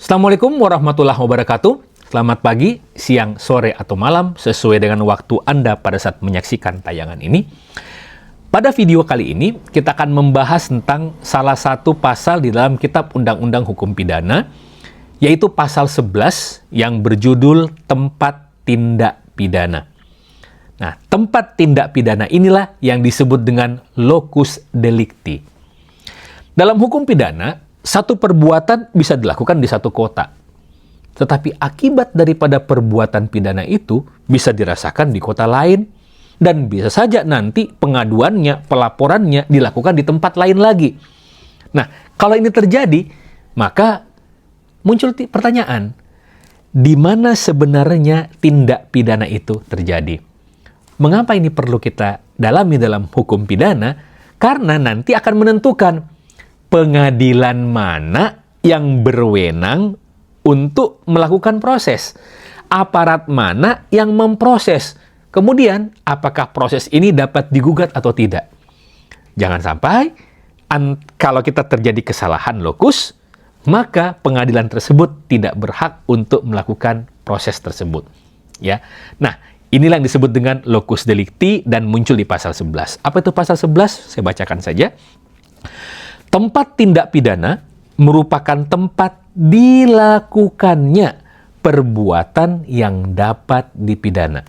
Assalamualaikum warahmatullahi wabarakatuh. Selamat pagi, siang, sore, atau malam sesuai dengan waktu Anda pada saat menyaksikan tayangan ini. Pada video kali ini, kita akan membahas tentang salah satu pasal di dalam Kitab Undang-Undang Hukum Pidana, yaitu pasal 11 yang berjudul Tempat Tindak Pidana. Nah, tempat tindak pidana inilah yang disebut dengan locus delicti. Dalam hukum pidana, satu perbuatan bisa dilakukan di satu kota. Tetapi akibat daripada perbuatan pidana itu bisa dirasakan di kota lain, dan bisa saja nanti pengaduannya, pelaporannya dilakukan di tempat lain lagi. Nah, kalau ini terjadi, maka muncul pertanyaan, di mana sebenarnya tindak pidana itu terjadi? Mengapa ini perlu kita dalami dalam hukum pidana? Karena nanti akan menentukan pengadilan mana yang berwenang untuk melakukan proses, aparat mana yang memproses, kemudian apakah proses ini dapat digugat atau tidak. Jangan sampai kalau kita terjadi kesalahan lokus, maka pengadilan tersebut tidak berhak untuk melakukan proses tersebut. Ya, nah inilah yang disebut dengan locus delicti dan muncul di pasal 11. Apa itu pasal 11? Saya bacakan saja. Tempat tindak pidana merupakan tempat dilakukannya perbuatan yang dapat dipidana.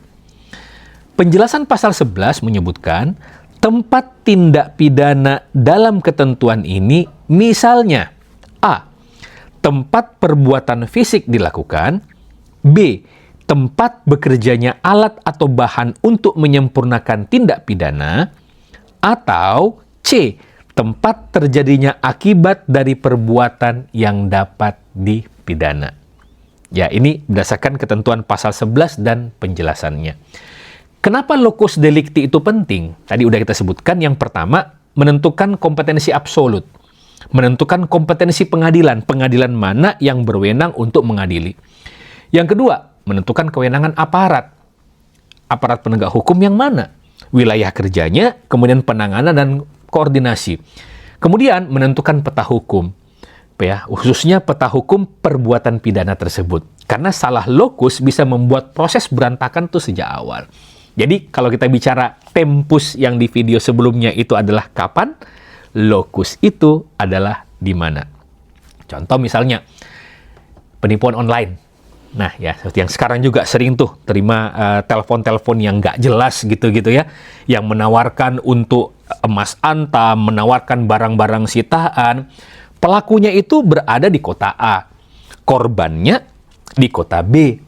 Penjelasan pasal 11 menyebutkan tempat tindak pidana dalam ketentuan ini misalnya A. Tempat perbuatan fisik dilakukan, B. Tempat bekerjanya alat atau bahan untuk menyempurnakan tindak pidana, atau C. Tempat terjadinya akibat dari perbuatan yang dapat dipidana. Ya, ini berdasarkan ketentuan pasal 11 dan penjelasannya. Kenapa locus delicti itu penting? Tadi udah kita sebutkan, yang pertama, menentukan kompetensi absolut. Menentukan kompetensi pengadilan. Pengadilan mana yang berwenang untuk mengadili. Yang kedua, menentukan kewenangan aparat. Aparat penegak hukum yang mana? Wilayah kerjanya, kemudian penanganan dan koordinasi. Kemudian menentukan peta hukum, ya, khususnya peta hukum perbuatan pidana tersebut. Karena salah lokus bisa membuat proses berantakan tuh sejak awal. Jadi kalau kita bicara tempus yang di video sebelumnya itu adalah kapan, lokus itu adalah di mana. Contoh misalnya penipuan online. Nah ya, seperti yang sekarang juga sering tuh terima telepon-telepon yang nggak jelas gitu-gitu ya, yang menawarkan untuk emas antam, menawarkan barang-barang sitaan. Pelakunya itu berada di kota A, korbannya di kota B.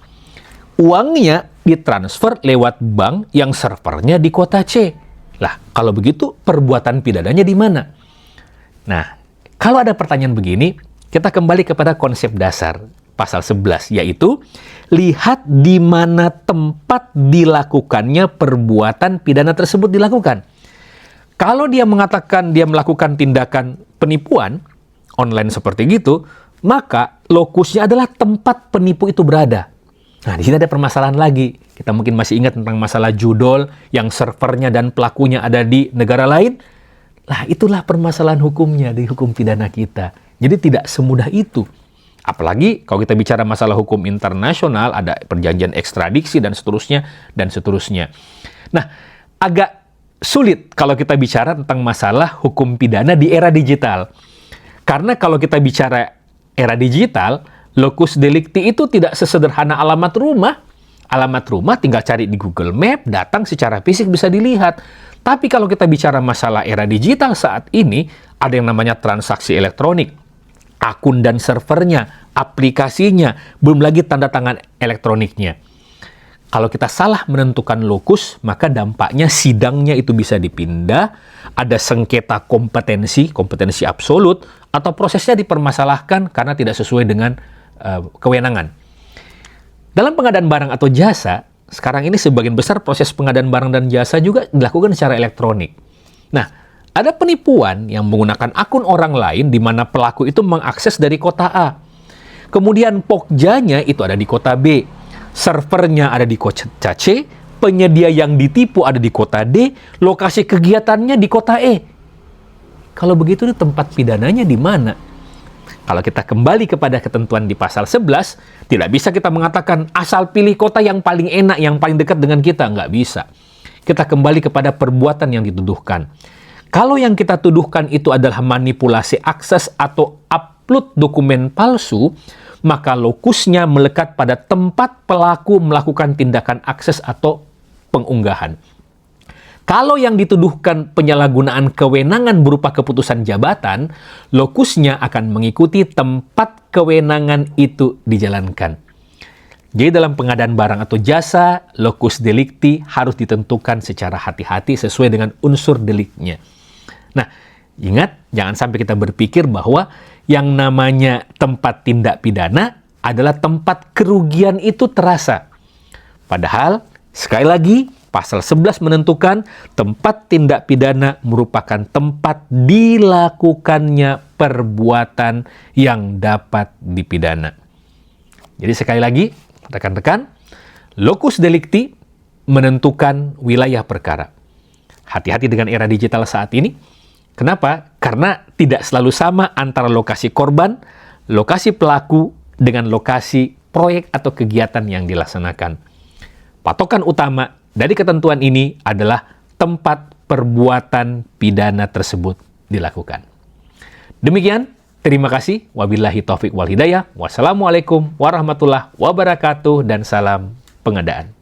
Uangnya ditransfer lewat bank yang servernya di kota C. Lah, kalau begitu perbuatan pidananya di mana? Nah, kalau ada pertanyaan begini, kita kembali kepada konsep dasar pasal 11, yaitu lihat di mana tempat dilakukannya perbuatan pidana tersebut dilakukan. Kalau dia mengatakan dia melakukan tindakan penipuan online seperti gitu, maka lokusnya adalah tempat penipu itu berada. Nah, di sini ada permasalahan lagi. Kita mungkin masih ingat tentang masalah judol yang servernya dan pelakunya ada di negara lain. Lah, itulah permasalahan hukumnya di hukum pidana kita. Jadi tidak semudah itu. Apalagi kalau kita bicara masalah hukum internasional, ada perjanjian ekstradisi dan seterusnya, dan seterusnya. Nah, agak sulit kalau kita bicara tentang masalah hukum pidana di era digital. Karena kalau kita bicara era digital, locus delicti itu tidak sesederhana alamat rumah. Alamat rumah tinggal cari di Google Map, datang secara fisik bisa dilihat. Tapi kalau kita bicara masalah era digital saat ini, ada yang namanya transaksi elektronik. Akun dan servernya, aplikasinya, belum lagi tanda tangan elektroniknya. Kalau kita salah menentukan lokus, maka dampaknya sidangnya itu bisa dipindah, ada sengketa kompetensi absolut, atau prosesnya dipermasalahkan karena tidak sesuai dengan kewenangan. Dalam pengadaan barang atau jasa, sekarang ini sebagian besar proses pengadaan barang dan jasa juga dilakukan secara elektronik. Nah, ada penipuan yang menggunakan akun orang lain di mana pelaku itu mengakses dari kota A. Kemudian pokjanya itu ada di kota B. Servernya ada di kota C. Penyedia yang ditipu ada di kota D. Lokasi kegiatannya di kota E. Kalau begitu tempat pidananya di mana? Kalau kita kembali kepada ketentuan di pasal 11, tidak bisa kita mengatakan asal pilih kota yang paling enak, yang paling dekat dengan kita. Nggak bisa. Kita kembali kepada perbuatan yang dituduhkan. Kalau yang kita tuduhkan itu adalah manipulasi akses atau upload dokumen palsu, maka lokusnya melekat pada tempat pelaku melakukan tindakan akses atau pengunggahan. Kalau yang dituduhkan penyalahgunaan kewenangan berupa keputusan jabatan, lokusnya akan mengikuti tempat kewenangan itu dijalankan. Jadi dalam pengadaan barang atau jasa, lokus delikti harus ditentukan secara hati-hati sesuai dengan unsur deliknya. Nah, ingat, jangan sampai kita berpikir bahwa yang namanya tempat tindak pidana adalah tempat kerugian itu terasa. Padahal, sekali lagi, Pasal 11 menentukan tempat tindak pidana merupakan tempat dilakukannya perbuatan yang dapat dipidana. Jadi sekali lagi, rekan-rekan, lokus delikti menentukan wilayah perkara. Hati-hati dengan era digital saat ini. Kenapa? Karena tidak selalu sama antara lokasi korban, lokasi pelaku, dengan lokasi proyek atau kegiatan yang dilaksanakan. Patokan utama dari ketentuan ini adalah tempat perbuatan pidana tersebut dilakukan. Demikian, terima kasih. Wabillahi taufik wal hidayah. Wassalamualaikum warahmatullahi wabarakatuh dan salam pengadaan.